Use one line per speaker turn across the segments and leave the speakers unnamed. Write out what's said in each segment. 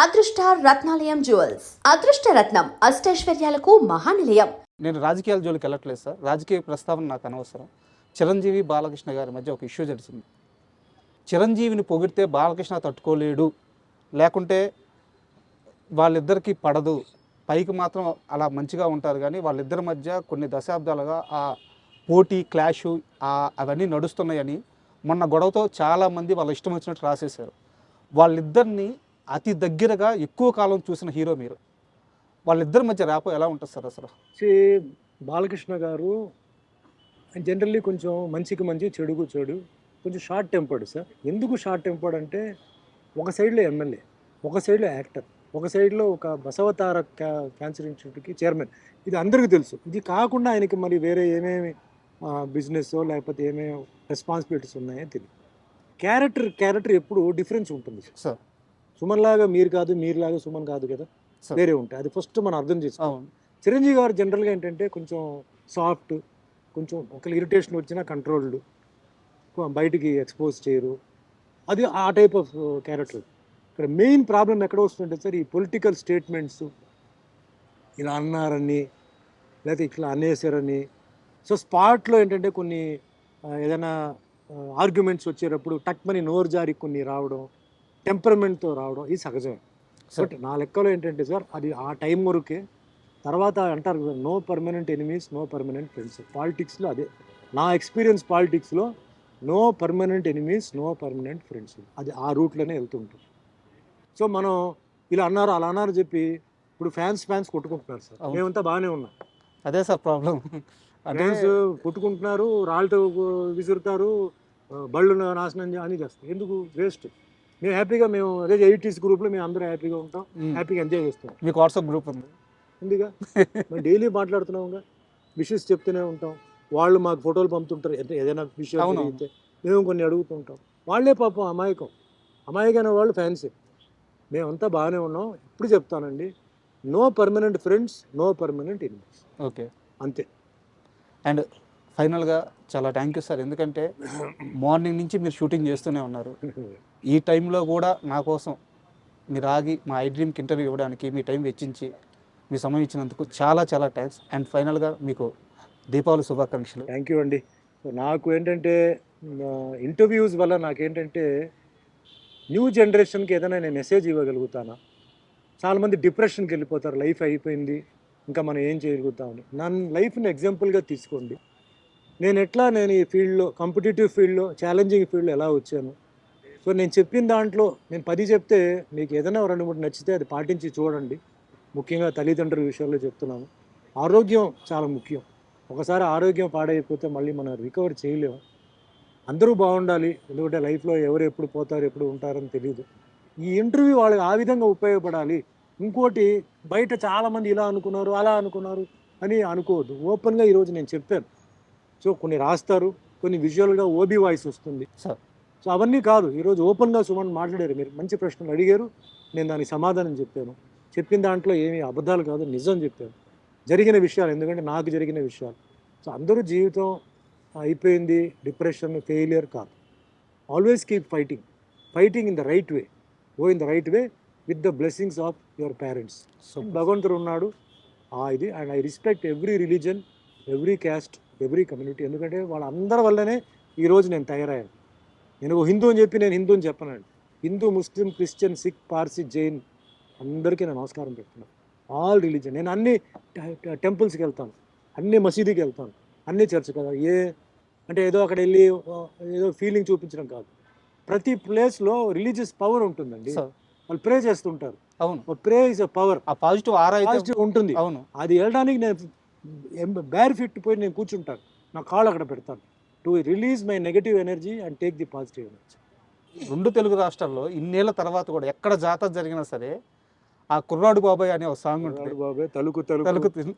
అదృష్ట రత్నాలయం జ్యువెల్స్ అదృష్ట రత్నం అష్టైశ్వర్యాలకు మహానిలయం.
నేను రాజకీయాల జోలికి వెళ్ళట్లేదు సార్. రాజకీయ ప్రస్తావన నాకు అనవసరం. చిరంజీవి బాలకృష్ణ గారి మధ్య ఒక ఇష్యూ జరిగింది. చిరంజీవిని పొగిడితే బాలకృష్ణ తట్టుకోలేడు, లేకుంటే వాళ్ళిద్దరికీ పడదు, పైకి మాత్రం అలా మంచిగా ఉంటారు, కానీ వాళ్ళిద్దరి మధ్య కొన్ని దశాబ్దాలుగా ఆ పోటీ క్లాషు అవన్నీ నడుస్తున్నాయని మొన్న గొడవతో చాలామంది వాళ్ళ ఇష్టం వచ్చినట్టు రాసేశారు. వాళ్ళిద్దరిని అతి దగ్గరగా ఎక్కువ కాలం చూసిన హీరో మీరు. వాళ్ళిద్దరి మధ్య ర్యాపో ఎలా ఉంటుంది సార్ అసలు?
బాలకృష్ణ గారు జనరల్లీ కొంచెం మంచికి మంచి, చెడుకు చెడు, కొంచెం షార్ట్ టెంపర్డ్ సార్. ఎందుకు షార్ట్ టెంపర్డ్ అంటే, ఒక సైడ్లో ఎమ్మెల్యే, ఒక సైడ్లో యాక్టర్, ఒక సైడ్లో ఒక బసవతార క్యాన్సర్ ఇన్స్టిట్యూట్కి చైర్మన్. ఇది అందరికీ తెలుసు. ఇది కాకుండా ఆయనకి మరి వేరే ఏమేమి బిజినెస్ లేకపోతే ఏమేమి రెస్పాన్సిబిలిటీస్ ఉన్నాయో తెలియదు. క్యారెక్టర్ ఎప్పుడు డిఫరెన్స్ ఉంటుంది
సార్.
సుమన్ లాగా మీరు కాదు, మీరులాగా సుమన్ కాదు కదా, వేరే ఉంటాయి. అది ఫస్ట్ మనం అర్థం చేసుకోవాలి. చిరంజీవి గారు జనరల్గా ఏంటంటే కొంచెం సాఫ్ట్, కొంచెం ఒక ఇరిటేషన్ వచ్చినా కంట్రోల్డ్, బయటికి ఎక్స్పోజ్ చేయరు. అది ఆ టైప్ ఆఫ్ క్యారెక్టర్. ఇక్కడ మెయిన్ ప్రాబ్లం ఎక్కడ వస్తుంటే సార్, ఈ పొలిటికల్ స్టేట్మెంట్స్, ఇలా అన్నారని లేకపోతే ఇట్లా అనేసారని. సో స్పాట్లో ఏంటంటే కొన్ని ఏదైనా ఆర్గ్యుమెంట్స్ వచ్చేటప్పుడు టక్మని నోరు జారి కొన్ని రావడం, టెంపర్మెంట్తో రావడం, ఇది సహజమే. బట్ నా లెక్కలో ఏంటంటే సార్, అది ఆ టైం వరకే. తర్వాత అంటారు కదా, no permanent enemies, no permanent friends. పాలిటిక్స్లో అదే నా ఎక్స్పీరియన్స్. పాలిటిక్స్లో no permanent enemies, no permanent friends, అది ఆ రూట్లోనే వెళ్తుంటుంది. సో మనం ఇలా అన్నారు అలా అన్నారు చెప్పి ఇప్పుడు ఫ్యాన్స్ కొట్టుకుంటున్నారు సార్. మేమంతా బాగానే ఉన్నాం.
అదే సార్ ప్రాబ్లం.
ఫ్యాన్స్ కొట్టుకుంటున్నారు, రాళ్ళతో విసురుతారు, బళ్ళు నాశనం అని చేస్తారు. ఎందుకు? వేస్ట్. మేము హ్యాపీగా, మేము అదే 80s గ్రూప్లో మేము అందరూ హ్యాపీగా ఉంటాం, హ్యాపీగా ఎంజాయ్ చేస్తాం.
మీకు వాట్సాప్ గ్రూప్
ఉందిగా, మేము డైలీ మాట్లాడుతున్నాంగా, విషెస్ చెప్తూనే ఉంటాం. వాళ్ళు మాకు ఫోటోలు పంపుతుంటారు, ఏదైనా విషయం జరిగితే మేము కొన్ని అడుగుతుంటాం. వాళ్ళే పాపం అమాయకమైన వాళ్ళు ఫ్యాన్సే. మేమంతా బాగానే ఉన్నాం. ఇప్పుడు చెప్తానండి, no permanent friends, no permanent enemies.
Okay,
అంతే.
అండ్ ఫైనల్గా చాలా థ్యాంక్ యూ సార్. ఎందుకంటే మార్నింగ్ నుంచి మీరు షూటింగ్ చేస్తూనే ఉన్నారు. ఈ టైంలో కూడా నా కోసం మీరు ఆగి మా ఐ డ్రీమ్కి ఇంటర్వ్యూ ఇవ్వడానికి మీ టైం వెచ్చించి మీ సమయం ఇచ్చినందుకు చాలా చాలా థ్యాంక్స్. అండ్ ఫైనల్గా మీకు దీపావళి శుభాకాంక్షలు.
థ్యాంక్ యూ అండి. నాకు ఏంటంటే ఇంటర్వ్యూస్ వల్ల నాకేంటంటే న్యూ జనరేషన్కి ఏదైనా నేను మెసేజ్ ఇవ్వగలుగుతానా? చాలామంది డిప్రెషన్కి వెళ్ళిపోతారు, లైఫ్ అయిపోయింది, ఇంకా మనం ఏం చేయగలుగుతామని. నన్ను లైఫ్ని ఎగ్జాంపుల్గా తీసుకోండి. నేను ఈ ఫీల్డ్లో, కాంపిటేటివ్ ఫీల్డ్లో, ఛాలెంజింగ్ ఫీల్డ్లో ఎలా వచ్చాను. సో నేను చెప్పిన దాంట్లో నేను 10 చెప్తే మీకు ఏదైనా 2-3 నచ్చితే అది పాటించి చూడండి. ముఖ్యంగా తల్లిదండ్రుల విషయంలో చెప్తున్నాను. ఆరోగ్యం చాలా ముఖ్యం. ఒకసారి ఆరోగ్యం పాడైపోతే మళ్ళీ మనం రికవర్ చేయలేము. అందరూ బాగుండాలి, ఎందుకంటే లైఫ్లో ఎవరు ఎప్పుడు పోతారు, ఎప్పుడు ఉంటారని తెలియదు. ఈ ఇంటర్వ్యూ వాళ్ళకి ఆ విధంగా ఉపయోగపడాలి. ఇంకోటి, బయట చాలామంది ఇలా అనుకున్నారు, అలా అనుకున్నారు అని అనుకోవద్దు. ఓపెన్గా ఈరోజు నేను చెప్పాను. సో కొన్ని రాస్తారు, కొన్ని విజువల్గా ఓబీ వాయిస్ వస్తుంది. సో అవన్నీ కాదు, ఈరోజు ఓపెన్గా సుమన్ మాట్లాడారు. మీరు మంచి ప్రశ్నలు అడిగారు, నేను దానికి సమాధానం చెప్పాను. చెప్పిన దాంట్లో ఏమీ అబద్ధాలు కాదు, నిజం చెప్పాను. జరిగిన విషయాలు, ఎందుకంటే నాకు జరిగిన విషయాలు. సో అందరూ జీవితం అయిపోయింది, డిప్రెషన్, ఫెయిలియర్ కాదు. Always keep fighting in the right way. Go in the right way with the blessings of your parents. So భగవంతుడు ఉన్నాడు ఇది. And I respect every religion, every caste, every community. ఎందుకంటే వాళ్ళందరి వల్లనే ఈరోజు నేను తయారయ్యాను. నేను హిందూ అని చెప్పి నేను హిందూ అని చెప్పనండి. హిందూ, ముస్లిం, క్రిస్టియన్, సిక్, పార్సీ, జైన్ అందరికీ నేను నమస్కారం పెడుతున్నాను. All religion. నేను అన్ని టెంపుల్స్కి వెళ్తాను, అన్ని మసీదుకి వెళ్తాను, అన్ని చర్చ్ కదా. అంటే ఏదో అక్కడ వెళ్ళి ఏదో ఫీలింగ్ చూపించడం కాదు. ప్రతి ప్లేస్లో రిలీజియస్ పవర్ ఉంటుందండి. వాళ్ళు ప్రే చేస్తుంటారు.
అవును,
ప్రే ఇస్ అ పవర్.
ఆ పాజిటివ్
ఉంటుంది.
అవును,
అది వెళ్ళడానికి నేను బేర్ ఫిట్ పోయి నేను కూర్చుంటాను, నా కాళ్ళు అక్కడ పెడతాను, to release my negative energy and take the positive energy.
2 Telugu రాష్ట్రాల్లో ఇన్నేళ్ల తర్వాత కూడా ఎక్కడ జాతర జరిగినా సరే ఆ కుర్రాడు బాబాయ్ అనే ఒక సాంగ్ ఉంటుంది.
బాబాయ్ తలుకు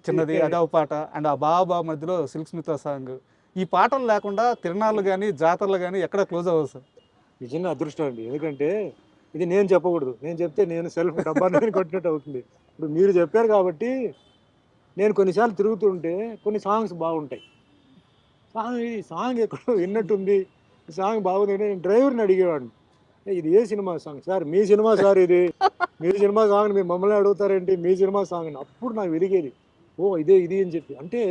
చిన్నది, అదే పాట. అండ్ ఆ బాబా మధ్యలో సిల్క్ స్మిత సాంగ్. ఈ పాటలు లేకుండా తిరణాలు కానీ జాతరలు కానీ ఎక్కడ క్లోజ్ అవ్వదు సార్.
నిజంగా అదృష్టం అండి. ఎందుకంటే ఇది నేను చెప్పకూడదు, నేను చెప్తే నేను సెల్ఫ్ డబ్బాని కొట్టినట్టు అవుతుంది. ఇప్పుడు మీరు చెప్పారు కాబట్టి నేను కొన్నిసార్లు తిరుగుతుంటే కొన్ని సాంగ్స్ బాగుంటాయి. ఈ సాంగ్ ఎక్కడో విన్నట్టుంది, ఈ సాంగ్ బాగుంది. నేను డ్రైవర్ని అడిగేవాడిని, ఇది ఏ సినిమా సాంగ్ సార్, మీ సినిమా సార్ ఇది, మీ సినిమా సాంగ్ మీరు మమ్మల్ని అడుగుతారేంటి, మీ సినిమా సాంగ్ అని. అప్పుడు నాకు వెలిగేది, ఓ ఇది అని చెప్పి. అంటే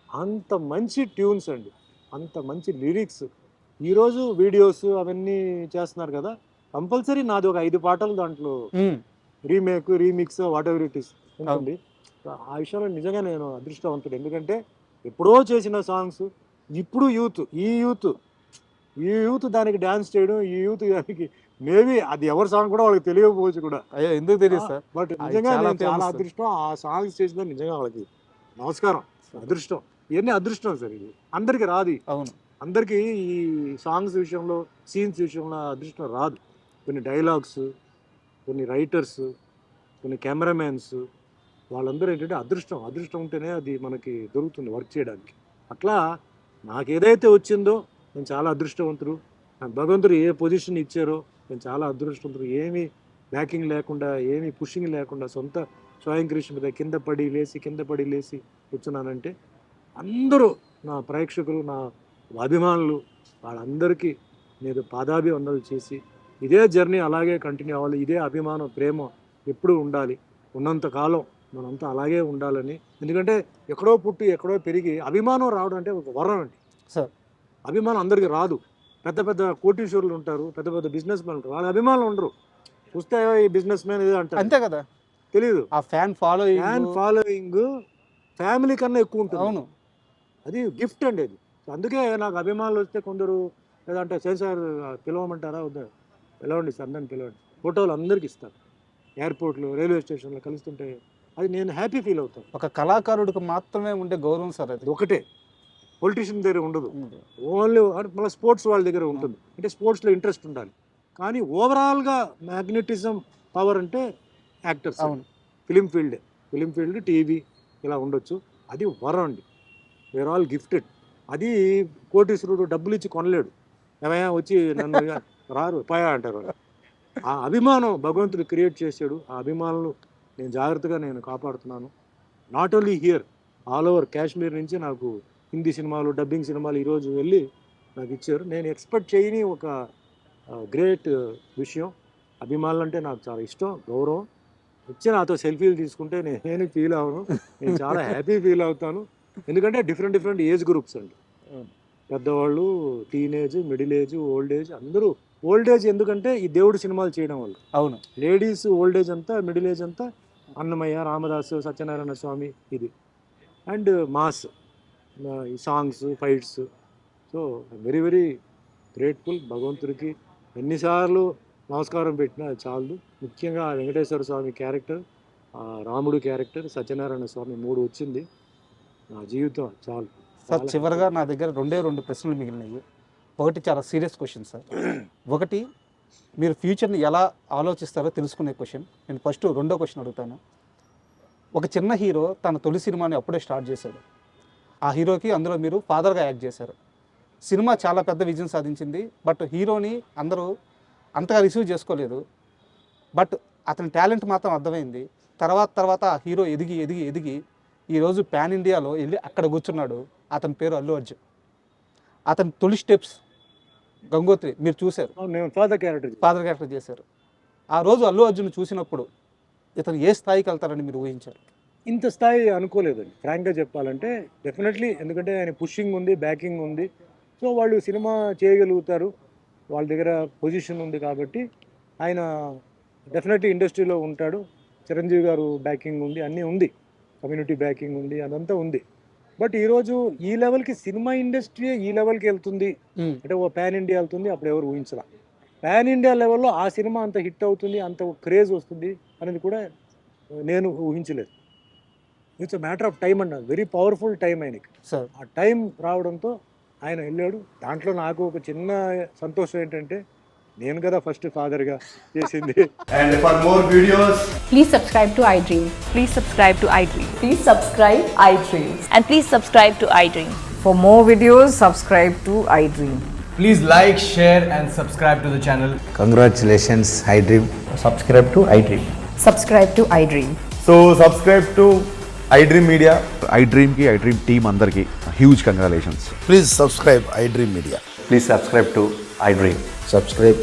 అంత మంచి ట్యూన్స్ అండి, అంత మంచి లిరిక్స్. ఈరోజు వీడియోస్ అవన్నీ చేస్తున్నారు కదా, కంపల్సరీ నాది ఒక 5 పాటలు దాంట్లో remix what ever it is ఉంటుంది. ఆ విషయంలో నిజంగా నేను అదృష్టవంతుడు. ఎందుకంటే ఎప్పుడో చేసిన సాంగ్స్ ఇప్పుడు ఈ యూత్ దానికి డాన్స్ చేయడం, ఈ యూత్ దానికి మేబీ అది ఎవరి సాంగ్ కూడా వాళ్ళకి తెలియకపోవచ్చు కూడా.
అయ్యో ఎందుకు తెలియదు సార్,
బట్ నిజంగా నేను చాలా అదృష్టం. ఆ సాంగ్స్ చేసిన నిజంగా వాళ్ళకి నమస్కారం, అదృష్టం. ఇవన్నీ అదృష్టం సార్, ఇది అందరికి రాదు.
అవును,
అందరికీ ఈ సాంగ్స్ విషయంలో, సీన్స్ విషయంలో అదృష్టం రాదు. కొన్ని డైలాగ్స్, కొన్ని రైటర్స్, కొన్ని కెమెరామెన్స్, వాళ్ళందరూ ఏంటంటే అదృష్టం ఉంటేనే అది మనకి దొరుకుతుంది వర్క్ చేయడానికి. అట్లా నాకు ఏదైతే వచ్చిందో నేను చాలా అదృష్టవంతుడు. నాకు భగవంతుడు ఏ పొజిషన్ ఇచ్చారో నేను చాలా అదృష్టవంతుడు. ఏమీ బ్యాకింగ్ లేకుండా, ఏమీ పుషింగ్ లేకుండా, సొంత స్వయం కృషి మీద కింద పడి లేసి కూర్చున్నానంటే అందరూ నా ప్రేక్షకులు, నా అభిమానులు, వాళ్ళందరికీ నేను పాదాభివందనలు చేసి ఇదే జర్నీ అలాగే కంటిన్యూ అవ్వాలి. ఇదే అభిమానం, ప్రేమ ఎప్పుడూ ఉండాలి. ఉన్నంతకాలం మనంతా అలాగే ఉండాలని. ఎందుకంటే ఎక్కడో పుట్టి ఎక్కడో పెరిగి అభిమానం రావడం అంటే ఒక వరం అండి
సార్.
అభిమానం అందరికీ రాదు. పెద్ద కోటీశ్వరులు ఉంటారు, పెద్ద బిజినెస్ మ్యాన్ ఉంటారు, వాళ్ళ అభిమానులు ఉండరు. చూస్తే ఈ బిజినెస్ మ్యాన్ ఇదే అంటారు,
అంతే కదా,
తెలియదు.
ఆ ఫ్యాన్
ఫాలోయింగ్ ఫ్యామిలీ కన్నా ఎక్కువ ఉంటుంది.
అవును,
అది గిఫ్ట్ అండి అది. అందుకే నాకు అభిమానులు వస్తే కొందరు లేదంటే సార్ పిలవమంటారా, వద్దా, పిలవండి సార్, అందరిని పిలవండి, ఫోటోలు అందరికి ఇస్తారు. ఎయిర్పోర్ట్లో, రైల్వే స్టేషన్లో కలుస్తుంటే అది నేను హ్యాపీ ఫీల్ అవుతాను.
ఒక కళాకారుడికి మాత్రమే ఉండే గౌరవం సార్ అది.
ఒకటే, పొలిటీషియన్ దగ్గర ఉండదు, ఓన్లీ మళ్ళీ స్పోర్ట్స్ వాళ్ళ దగ్గర ఉంటుంది. అంటే స్పోర్ట్స్లో ఇంట్రెస్ట్ ఉండాలి. కానీ ఓవరాల్గా మ్యాగ్నెటిజం పవర్ అంటే యాక్టర్స్, ఫిలిం ఫీల్డ్, టీవీ ఇలా ఉండొచ్చు. అది వరం అండి. We're all gifted. అది కోటీశ్వరుడు డబ్బులు ఇచ్చి కొనలేడు. ఏమయ్యా వచ్చి నన్ను రారు పాయా అంటారు. ఆ అభిమానం భగవంతుడు క్రియేట్ చేశాడు. ఆ అభిమానులు జాగ్రత్తగా కాపాడుతున్నాను. Not only here, all over Kashmir నుంచి నాకు హిందీ సినిమాలు, డబ్బింగ్ సినిమాలు ఈరోజు వెళ్ళి నాకు ఇచ్చారు. నేను ఎక్స్పెక్ట్ చేయని ఒక గ్రేట్ విషయం. అభిమానులు అంటే నాకు చాలా ఇష్టం, గౌరవం. వచ్చి నాతో సెల్ఫీలు తీసుకుంటే నేను ఫీల్ అవ్వను, నేను చాలా హ్యాపీ ఫీల్ అవుతాను. ఎందుకంటే డిఫరెంట్ ఏజ్ గ్రూప్స్ అండి. పెద్దవాళ్ళు, teenage, middle age, old age, అందరూ. ఓల్డ్ ఏజ్ ఎందుకంటే ఈ దేవుడు సినిమాలు చేయడం వల్ల.
అవును,
లేడీస్ ఓల్డ్ ఏజ్ అంతా, మిడిల్ ఏజ్ అంతా అన్నమయ్య, రామదాసు, సత్యనారాయణ స్వామి ఇది. అండ్ మాస్, ఈ songs, fights. So very grateful భగవంతుడికి. ఎన్నిసార్లు నమస్కారం పెట్టినా చాలు. ముఖ్యంగా వెంకటేశ్వర స్వామి క్యారెక్టర్, రాముడు క్యారెక్టర్, సత్యనారాయణ స్వామి 3 వచ్చింది. నా జీవితం చాలు
సార్. చివరిగా నా దగ్గర 2 ప్రశ్నలు మిగిలినాయి. ఒకటి చాలా సీరియస్ క్వశ్చన్ సార్. ఒకటి, మీరు ఫ్యూచర్ని ఎలా ఆలోచిస్తారో తెలుసుకునే క్వశ్చన్. నేను ఫస్ట్ 2వ క్వశ్చన్ అడుగుతాను. ఒక చిన్న హీరో తన తొలి సినిమాని అప్పుడే స్టార్ట్ చేశాడు. ఆ హీరోకి అందులో మీరు ఫాదర్గా యాక్ట్ చేశారు. సినిమా చాలా పెద్ద విజయం సాధించింది. బట్ హీరోని అందరూ అంతగా రిసీవ్ చేసుకోలేదు. బట్ అతని టాలెంట్ మాత్రం అర్థమైంది. తర్వాత ఆ హీరో ఎదిగి ఈరోజు పాన్ ఇండియాలో వెళ్ళి అక్కడ కూర్చున్నాడు. అతని పేరు అల్లు అర్జున్. అతని తొలి స్టెప్స్ గంగోత్రి మీరు చూశారు,
ఫాదర్
క్యారెక్టర్ చేశారు. ఆ రోజు అల్లు అర్జున్ చూసినప్పుడు ఇతను ఏ స్థాయికి వెళ్తారని మీరు ఊహించారు?
ఇంత స్థాయి అనుకోలేదండి, ఫ్రాంక్గా చెప్పాలంటే. డెఫినెట్లీ, ఎందుకంటే ఆయన పుషింగ్ ఉంది, బ్యాకింగ్ ఉంది. సో వాళ్ళు సినిమా చేయగలుగుతారు, వాళ్ళ దగ్గర పొజిషన్ ఉంది కాబట్టి ఆయన డెఫినెట్లీ ఇండస్ట్రీలో ఉంటాడు. చిరంజీవి గారు బ్యాకింగ్ ఉంది, అన్నీ ఉంది, కమ్యూనిటీ బ్యాకింగ్ ఉంది, అదంతా ఉంది. బట్ ఈరోజు ఈ లెవెల్కి సినిమా ఇండస్ట్రీ ఈ లెవెల్కి వెళ్తుంది అంటే ఓ పాన్ ఇండియా వెళ్తుంది, అప్పుడు ఎవరు ఊహించరా. పాన్ ఇండియా లెవెల్లో ఆ సినిమా అంత హిట్ అవుతుంది, అంత క్రేజ్ వస్తుంది అనేది కూడా నేను ఊహించలేదు. It's a matter of time అన్నారు. వెరీ పవర్ఫుల్ టైం ఆయనకి. ఆ టైం రావడంతో ఆయన వెళ్ళాడు. దాంట్లో నాకు ఒక చిన్న సంతోషం ఏంటంటే నేను కదా ఫస్ట్ ఫాదర్గా చేసింది.
And for more videos,
please subscribe to iDream.
Please subscribe to iDream.
Please subscribe iDream.
And please subscribe to iDream.
For more videos, subscribe to iDream.
please like, share and subscribe to the channel.
Congratulations, iDream.
Subscribe to iDream.
Subscribe to iDream.
So subscribe to iDream Media.
iDream ki iDream team andarki huge congratulations.
Please subscribe iDream Media.
Please subscribe to iDream.
Subscribe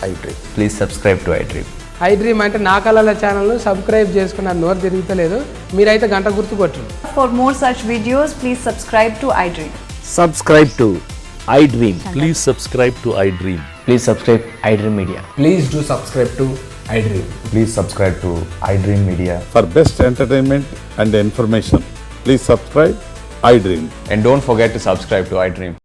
iDream.
Please subscribe to iDream.
I dream అంటే నా కళల channel subscribe చేసుకున్న నోరు తిరుగుతలేదు, మీరైతే గంట గుర్తు కొట్టరు.
For more such videos, please subscribe to iDream.
Subscribe to iDream.
Please subscribe to iDream.
Please subscribe iDream Media.
Please do subscribe to iDream.
Please subscribe to iDream Media.
For best entertainment and information, please subscribe iDream.
And don't forget to subscribe to iDream.